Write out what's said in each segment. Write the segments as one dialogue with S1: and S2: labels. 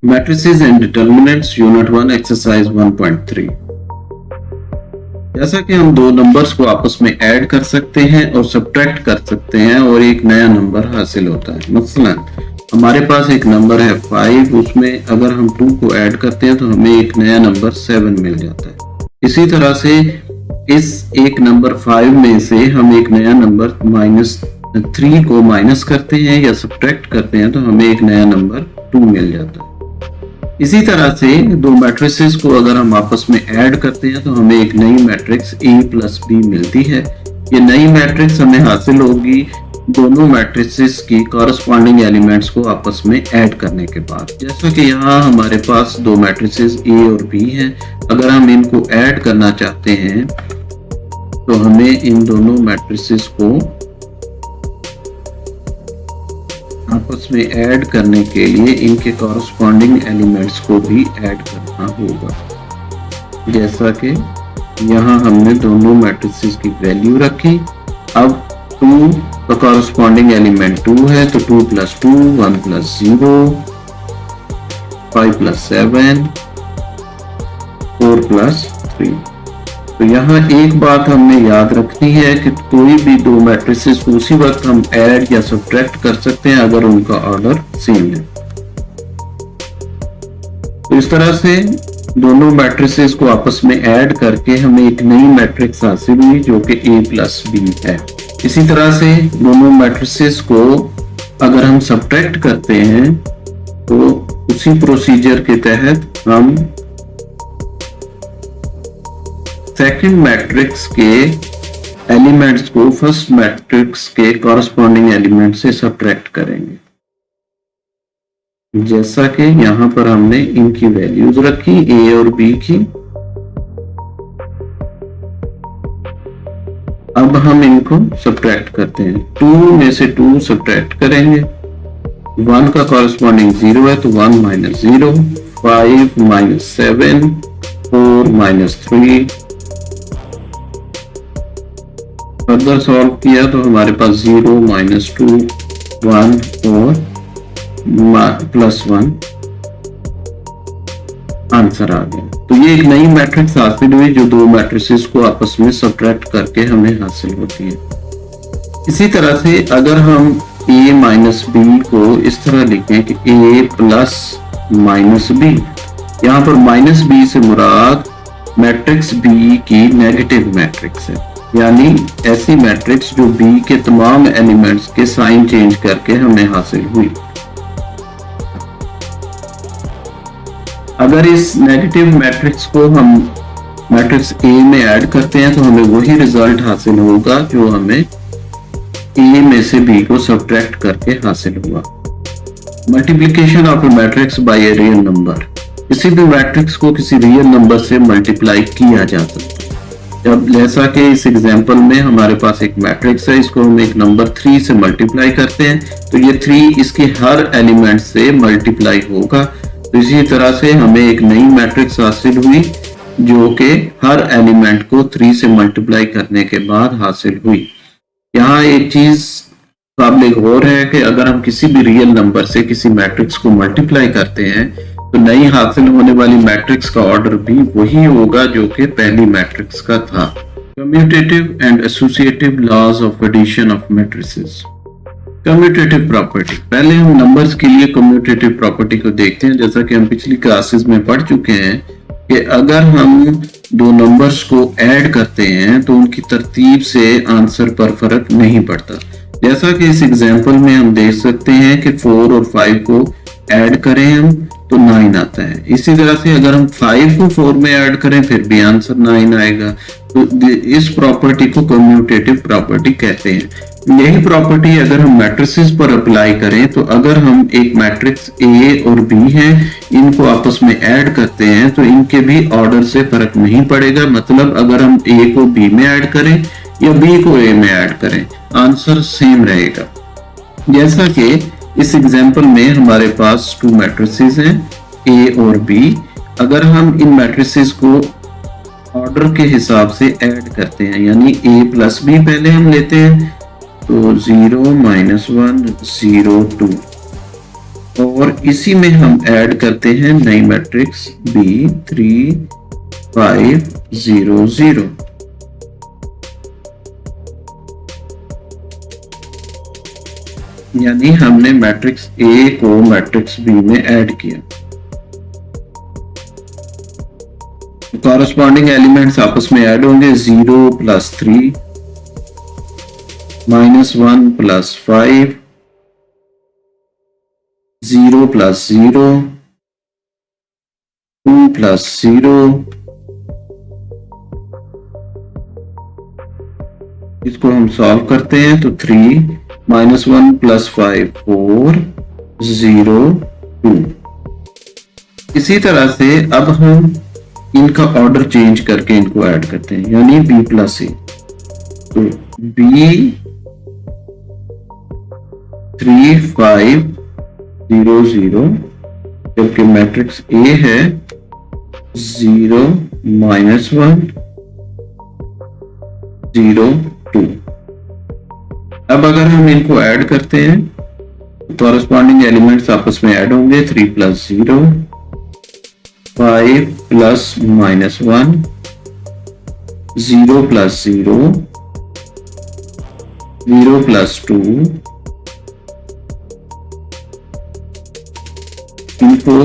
S1: Matrices and determinants unit 1 exercise 1.3। जैसा कि हम दो नंबर्स को आपस में ऐड कर सकते हैं और सब्ट्रैक्ट कर सकते हैं और एक नया नंबर हासिल होता है। मसलन हमारे पास एक नंबर है 5, उसमें अगर हम 2 को ऐड करते हैं तो हमें एक नया नंबर 7 मिल जाता है। इसी तरह से इस एक नंबर 5 में से हम एक नया नंबर -3 को माइनस करते हैं या सब्ट्रैक्ट करते हैं तो हमें एक नया नंबर 2 मिल जाता है। इसी तरह से दो मैट्रिसेस को अगर हम आपस में ऐड करते हैं तो हमें एक नई मैट्रिक्स A प्लस B मिलती है। ये नई मैट्रिक्स हमें हासिल होगी दोनों मैट्रिसेस की कॉरस्पॉन्डिंग एलिमेंट्स को आपस में ऐड करने के बाद। जैसा कि यहाँ हमारे पास दो मैट्रिसेस A और B हैं, अगर हम इनको ऐड करना चाहते हैं तो हमें इन दोनों मैट्रिसेस को आपस में ऐड करने के लिए इनके कॉरस्पॉन्डिंग एलिमेंट्स को भी ऐड करना होगा। जैसा कि यहाँ हमने दोनों मैट्रिसेस की वैल्यू रखी। अब 2 का कॉरस्पॉन्डिंग एलिमेंट 2 है तो 2 + 2 1 + 0 5 + 7 4 + 3। तो यहाँ एक बात हमने याद रखनी है कि कोई भी दो मैट्रिसेस को उसी वक्त हम ऐड या सब्ट्रैक्ट कर सकते हैं अगर उनका ऑर्डर सेम है। तो इस तरह से दोनों मैट्रिसेस को आपस में ऐड करके हमें एक नई मैट्रिक्स हासिल हुई जो कि A + B है। इसी तरह से दोनों मैट्रिसेस को अगर हम सब्ट्रैक्ट करते हैं तो उसी प्रोसीजर के तहत हम सेकंड मैट्रिक्स के एलिमेंट्स को फर्स्ट मैट्रिक्स के कॉरस्पॉन्डिंग एलिमेंट से सब्ट्रैक्ट करेंगे। जैसा कि यहाँ पर हमने इनकी वैल्यूज रखी A और B की। अब हम इनको सब्ट्रैक्ट करते हैं। 2 में से 2 सब्ट्रैक्ट करेंगे। 1 का कॉरस्पॉन्डिंग 0 है तो 1 - 0 5 - 7 4 - 3। फर्दर सॉल्व किया तो हमारे पास 0 - 2 1 और +1 आंसर आ गया। तो ये एक नई मैट्रिक्स हासिल हुई जो दो मैट्रिसेस को आपस में सब्ट्रैक्ट करके हमें हासिल होती है। इसी तरह से अगर हम A - B को इस तरह लिखें कि A + -B, यहाँ पर -B से मुराद मैट्रिक्स B की नेगेटिव मैट्रिक्स है, यानी ऐसी मैट्रिक्स जो B के तमाम एलिमेंट्स के साइन चेंज करके हमें हासिल हुई। अगर इस नेगेटिव मैट्रिक्स को हम मैट्रिक्स A में ऐड करते हैं तो हमें वही रिजल्ट हासिल होगा जो हमें A में से B को सब्ट्रैक्ट करके हासिल हुआ। Multiplication of A matrix bye a real number. किसी भी मैट्रिक्स को किसी रियल नंबर से मल्टीप्लाई किया जा सकता है। जब जैसा कि इस एग्जांपल में हमारे पास एक मैट्रिक्स है, इसको हम एक नंबर 3 से मल्टीप्लाई करते हैं तो ये 3 इसके हर एलिमेंट से मल्टीप्लाई होगा। तो इसी तरह से हमें एक नई मैट्रिक्स हासिल हुई जो कि हर एलिमेंट को 3 से मल्टीप्लाई करने के बाद हासिल हुई। यहाँ एक चीज काबिल गौर है कि अगर हम किसी भी रियल नंबर से किसी मैट्रिक्स को मल्टीप्लाई करते हैं तो नई हासिल होने वाली मैट्रिक्स का ऑर्डर भी वही होगा जो कि पहली मैट्रिक्स का था। Commutative and associative laws of addition of matrices. Commutative property, पहले हम नंबर्स के लिए कम्यूटेटिव प्रॉपर्टी को देखते हैं। जैसा कि हम पिछली क्लासेस में पढ़ चुके हैं कि अगर हम दो नंबर्स को ऐड करते हैं तो उनकी तरतीब से आंसर पर फर्क नहीं पड़ता। जैसा कि इस एग्जांपल में हम देख सकते हैं कि 4 और 5 को ऐड करें हम तो 9 आता है। इसी तरह से अगर हम 5 को 4 में ऐड करें फिर भी आंसर 9 आएगा। तो इस प्रॉपर्टी को कम्यूटेटिव प्रॉपर्टी कहते हैं। यही प्रॉपर्टी अगर हम मैट्रिसेस पर अप्लाई करें तो अगर हम एक मैट्रिक्स A और B है, इनको आपस में ऐड करते हैं तो इनके भी ऑर्डर से फर्क नहीं पड़ेगा। मतलब अगर हम A को B में ऐड करें या B को A में ऐड करें, आंसर सेम रहेगा। जैसा कि इस एग्जांपल में हमारे पास 2 मैट्रिसेस हैं A और B। अगर हम इन मैट्रिसेस को ऑर्डर के हिसाब से ऐड करते हैं, यानी A + B पहले हम लेते हैं तो 0 - 1 0 2 और इसी में हम ऐड करते हैं नई मैट्रिक्स B 3 5 0 0। यानी हमने मैट्रिक्स A को मैट्रिक्स B में ऐड किया। कॉरस्पॉन्डिंग एलिमेंट्स आपस में ऐड होंगे। 0 प्लस 3 -1 प्लस 5 0 प्लस 0 2 प्लस 0। इसको हम सॉल्व करते हैं तो 3 -1 प्लस 5 4 0 2। इसी तरह से अब हम इनका ऑर्डर चेंज करके इनको ऐड करते हैं, यानी B प्लस ए। तो B 3 5 0 0, जबकि मैट्रिक्स A है 0 -1 0 2। अब अगर हम इनको ऐड करते हैं तो कॉरस्पॉन्डिंग एलिमेंट्स आपस में ऐड होंगे। 3 प्लस 0 5 प्लस -1 0 प्लस 0 0 प्लस 2। इनको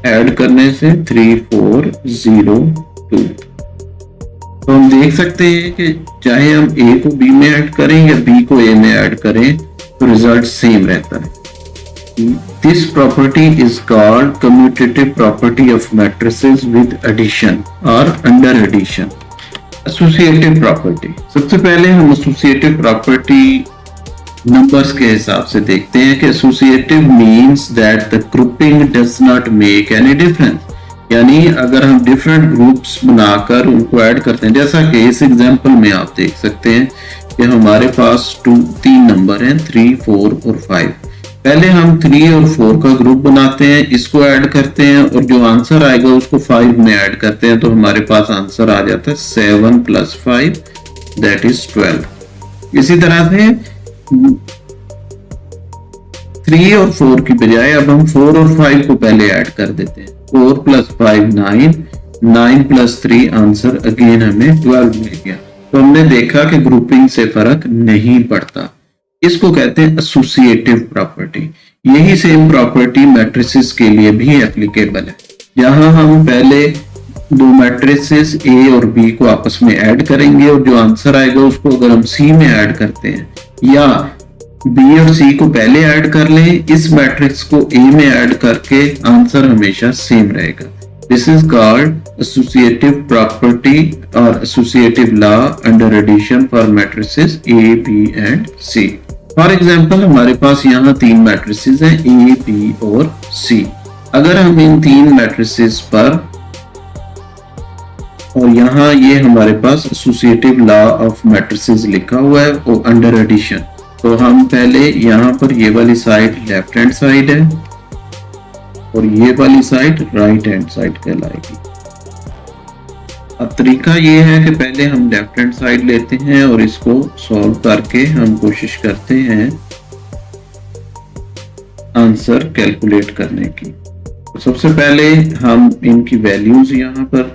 S1: ऐड करने से 3 4 0 2। तो हम देख सकते हैं कि चाहे हम A को B में ऐड करें या B को A में ऐड करें तो रिजल्ट सेम रहता है। This property is called commutative property of matrices with addition or under addition. Associative property. सबसे पहले हम associative property numbers के हिसाब से देखते हैं कि associative means that the grouping does not make any difference. यानी अगर हम डिफरेंट ग्रुप्स बनाकर उनको ऐड करते हैं, जैसा कि इस एग्जांपल में आप देख सकते हैं कि हमारे पास 3 नंबर हैं 3 4 और 5। पहले हम 3 और 4 का ग्रुप बनाते हैं, इसको ऐड करते हैं और जो आंसर आएगा उसको 5 में ऐड करते हैं, तो हमारे पास आंसर आ जाता है 7 + 5 दैट इज 12। इसी तरह से 3 और 4 की बजाय अब हम 4 और 5 को पहले ऐड कर देते हैं। 4 + 5 9 9 + 3 आंसर अगेन हमें 12 मिल गया। तो हमने देखा कि ग्रुपिंग से फर्क नहीं पड़ता। इसको कहते हैं एसोसिएटिव प्रॉपर्टी। यही सेम प्रॉपर्टी मैट्रिसेस के लिए भी एप्लीकेबल है। यहाँ हम पहले दो मैट्रिसेस A और B को आपस में ऐड करेंगे और जो आंसर आएगा उसको अगर हम C में ऐड करते हैं या B और C को पहले ऐड कर लें, इस मैट्रिक्स को A में ऐड करके आंसर हमेशा सेम रहेगा। This is called associative property और associative law under addition for matrices A, B and C। For example हमारे पास यहाँ 3 मैट्रिसेस हैं A, B और C। अगर हम इन 3 मैट्रिसेस पर, और यहाँ ये हमारे पास एसोसिएटिव लॉ ऑफ मैट्रिसेस लिखा हुआ है और अंडर एडिशन, तो हम पहले यहाँ पर ये वाली साइड लेफ्ट हैंड साइड है और ये वाली साइड राइट हैंड साइड कहलाएगी। अब तरीका ये है कि पहले हम लेफ्ट हैंड साइड लेते हैं और इसको सॉल्व करके हम कोशिश करते हैं आंसर कैलकुलेट करने की। तो सबसे पहले हम इनकी वैल्यूज यहाँ पर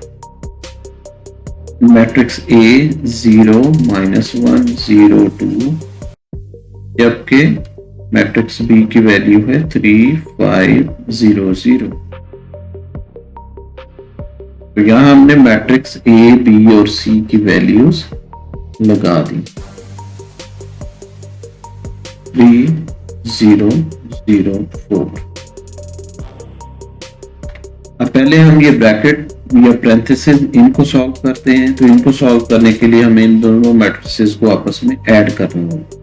S1: मैट्रिक्स A 0 -1 0 2, जबकि मैट्रिक्स B की वैल्यू है 3 5 0 0। तो यहाँ हमने मैट्रिक्स A, B और C की वैल्यूज लगा दी। 3 0 0 4। अब पहले हम ये ब्रैकेट या पैरेंथेसिस इनको सॉल्व करते हैं। तो इनको सॉल्व करने के लिए हमें इन दोनों मैट्रिसेस को आपस में ऐड करना होगा।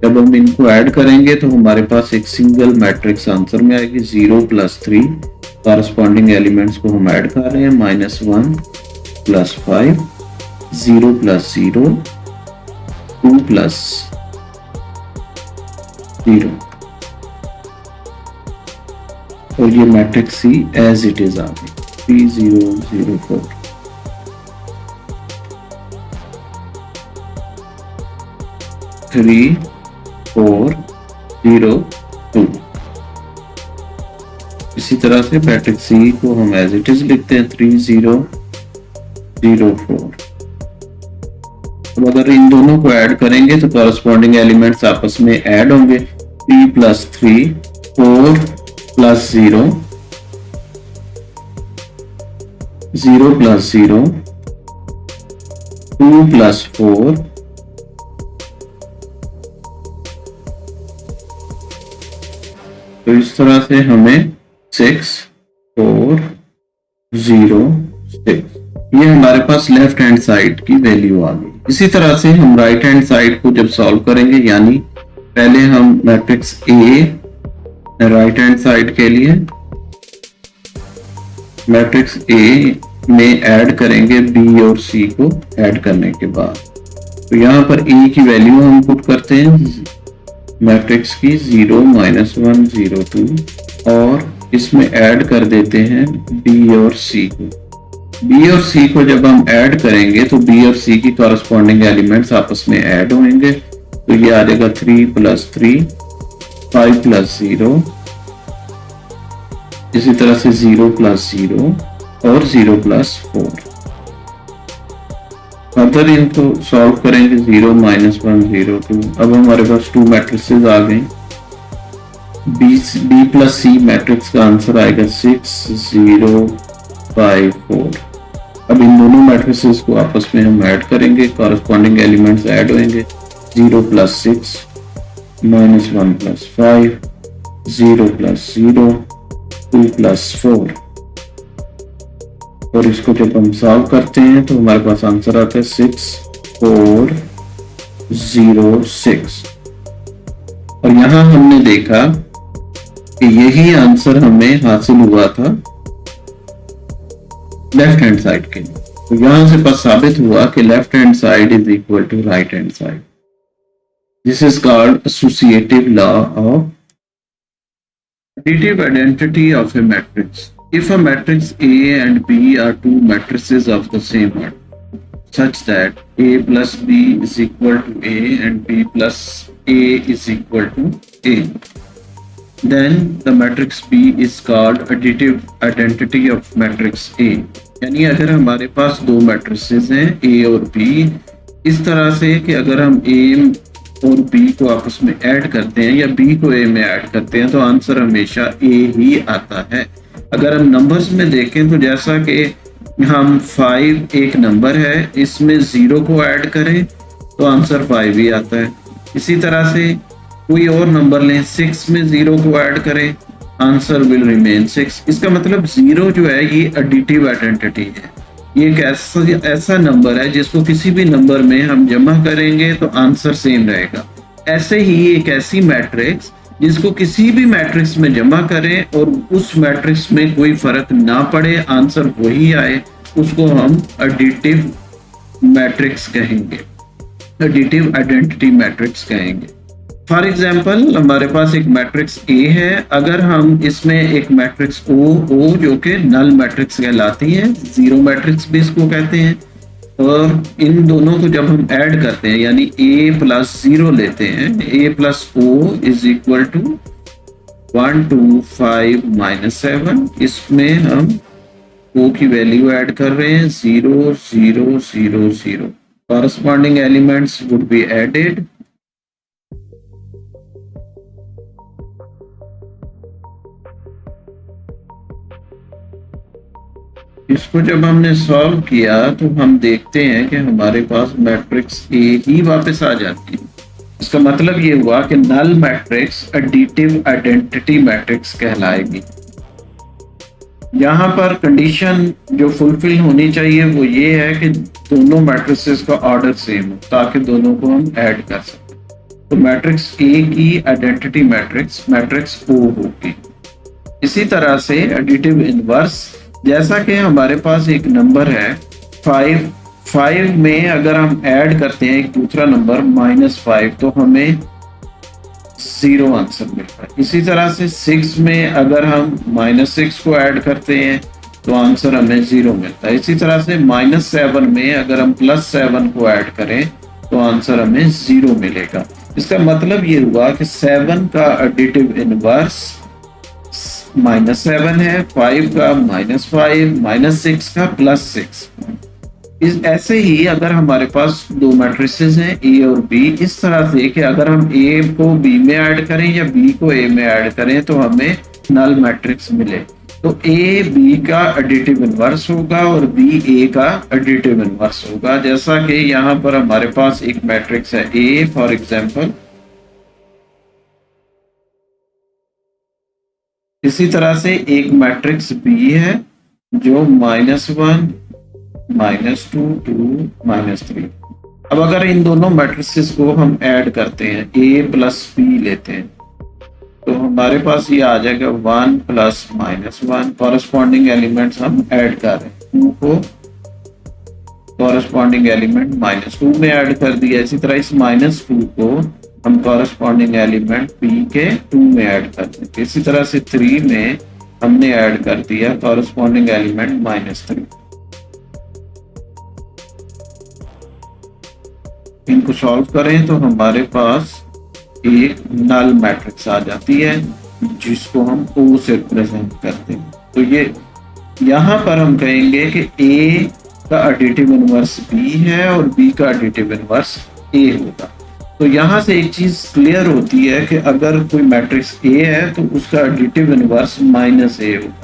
S1: जब हम इनको ऐड करेंगे तो हमारे पास एक सिंगल मैट्रिक्स आंसर में आएगी। 0 + 3 कॉरस्पॉन्डिंग एलिमेंट्स को हम ऐड कर रहे हैं। -1 + 5 0 + 0 2 + 0 और ये matrix C as it is आ गई 3 0 0 4। थ्री 4 0 2। इसी तरह से मैट्रिक्स सी को हम एज इट इज लिखते हैं 3 0 0 4। अब अगर इन दोनों को ऐड करेंगे तो कॉरस्पॉन्डिंग एलिमेंट्स आपस में ऐड होंगे। 3 + 3 4 + 0 0 + 0 2 + 4 तो इस तरह से हमें 6 4 0 6 ये हमारे पास लेफ्ट हैंड साइड की वैल्यू आ गई। इसी तरह से हम राइट हैंड साइड को जब सॉल्व करेंगे, यानी पहले हम matrix A right hand side के लिए मैट्रिक्स ए में ऐड करेंगे बी और सी को ऐड करने के बाद। तो यहाँ पर ए की वैल्यू हम पुट करते हैं मैट्रिक्स की 0 -1 0 2 और इसमें ऐड कर देते हैं बी और सी को। बी और सी को जब हम ऐड करेंगे तो बी और सी की कॉरस्पॉन्डिंग एलिमेंट्स आपस में ऐड होंगे। तो ये आ जाएगा 3 + 3 5 + 0 इसी तरह से 0 + 0 और 0 + 4। अगर इनको सॉल्व करेंगे 0 -1 0 2। अब हमारे पास 2 मैट्रिसेस आ गए। बी + सी मैट्रिक्स का आंसर आएगा 6 0 5 4। अब इन दोनों मैट्रिसेस को आपस में हम ऐड करेंगे, कॉरस्पॉन्डिंग एलिमेंट्स ऐड होंगे। 0 + 6 -1 + 5 0 + 0 2 + 4 और इसको जब हम सॉल्व करते हैं तो हमारे पास आंसर आता है 6 4 0 6। और यहां हमने देखा कि यही आंसर हमें हासिल हुआ था लेफ्ट हैंड साइड के लिए। तो यहां से बस साबित हुआ कि left hand side is equal to right hand side. This is called associative law of additive identity of a matrix. If a matrix A and B are two matrices of the same order, such that A + B is equal to A and B + A is equal to A, then the matrix B is called additive identity of matrix A. यानी अगर हमारे पास दो matrices हैं A और B इस तरह से कि अगर हम A और B को आपस में ऐड करते हैं या B को A में ऐड करते हैं तो आंसर हमेशा A ही आता है। अगर हम नंबर्स में देखें तो जैसा कि हम 5 एक नंबर है, इसमें 0 को ऐड करें तो आंसर 5 ही आता है। इसी तरह से कोई और नंबर लें, 6 में 0 को ऐड करें, आंसर विल रिमेन 6। इसका मतलब 0 जो है ये एडिटिव आइडेंटिटी है। ये एक ऐसा नंबर है जिसको किसी भी नंबर में हम जमा करेंगे तो आंसर सेम रहेगा। ऐसे ही एक ऐसी मैट्रिक्स जिसको किसी भी मैट्रिक्स में जमा करें और उस मैट्रिक्स में कोई फर्क ना पड़े, आंसर वही आए, उसको हम एडिटिव मैट्रिक्स कहेंगे, एडिटिव आइडेंटिटी मैट्रिक्स कहेंगे। फॉर एग्जाम्पल हमारे पास एक मैट्रिक्स ए है, अगर हम इसमें एक मैट्रिक्स ओ जो कि नल मैट्रिक्स कहलाती है, जीरो मैट्रिक्स भी इसको कहते हैं, और इन दोनों को जब हम ऐड करते हैं यानी a + 0 लेते हैं, a + o is equal to 1 2 5 -7। इसमें हम o की वैल्यू ऐड कर रहे हैं 0 0 0 0। Corresponding elements would be added. इसको जब हमने सॉल्व किया तो हम देखते हैं कि हमारे पास मैट्रिक्स ए ही वापस आ जाती है। इसका मतलब ये हुआ कि null matrix additive identity matrix कहलाएगी। यहाँ पर कंडीशन जो फुलफिल होनी चाहिए वो ये है कि दोनों मैट्रिसेस का ऑर्डर सेम हो ताकि दोनों को हम ऐड कर सकें। तो मैट्रिक्स ए की आइडेंटिटी मैट्रिक्स मैट्रिक्स ओ होगी। इसी तरह से एडिटिव इनवर्स, जैसा कि हमारे पास एक नंबर है 5 में अगर हम ऐड करते हैं एक दूसरा नंबर -5 तो हमें 0 आंसर मिलता है। इसी तरह से 6 में अगर हम -6 को ऐड करते हैं तो आंसर हमें 0 मिलता है। इसी तरह से -7 में अगर हम +7 को ऐड करें तो आंसर हमें 0 मिलेगा। इसका मतलब ये हुआ कि 7 का एडिटिव इनवर्स -7 है, 5 का -5, -6 का +6। इस ऐसे ही अगर हमारे पास दो मैट्रिसेस हैं ए और बी, इस तरह से कि अगर हम ए को बी में ऐड करें या बी को ए में ऐड करें तो हमें नल मैट्रिक्स मिले। तो ए बी का एडिटिव इनवर्स होगा और बी ए का एडिटिव इनवर्स होगा। जैसा कि यहाँ पर हमारे पास एक मैट्रिक्स है ए फॉर एग्जांपल, इसी तरह से एक मैट्रिक्स बी है जो -1 -2 2 -3। अब अगर इन दोनों मैट्रिसेस को हम ऐड करते हैं, ए प्लस बी लेते हैं, तो हमारे पास ये आ जाएगा 1 प्लस -1। कॉरेस्पॉन्डिंग एलिमेंट्स हम ऐड कर रहे हैं, 2 को कॉरेस्पॉन्डिंग एलिमेंट -2 में ऐड कर दिया। इसी तरह इस -2 को हम कॉरेस्पॉन्डिंग एलिमेंट बी के 2 में ऐड कर देंगे। इसी तरह से 3 में हमने ऐड कर दिया कॉरेस्पॉन्डिंग एलिमेंट -3। इनको सॉल्व करें तो हमारे पास एक नल मैट्रिक्स आ जाती है जिसको हम O से रिप्रेजेंट करते हैं। तो ये यहाँ पर हम कहेंगे कि A का एडिटिव इनवर्स B है और B का एडिटिव इनवर्स A होगा। तो यहाँ से एक चीज क्लियर होती है कि अगर कोई मैट्रिक्स A है तो उसका एडिटिव इनवर्स -A होगा।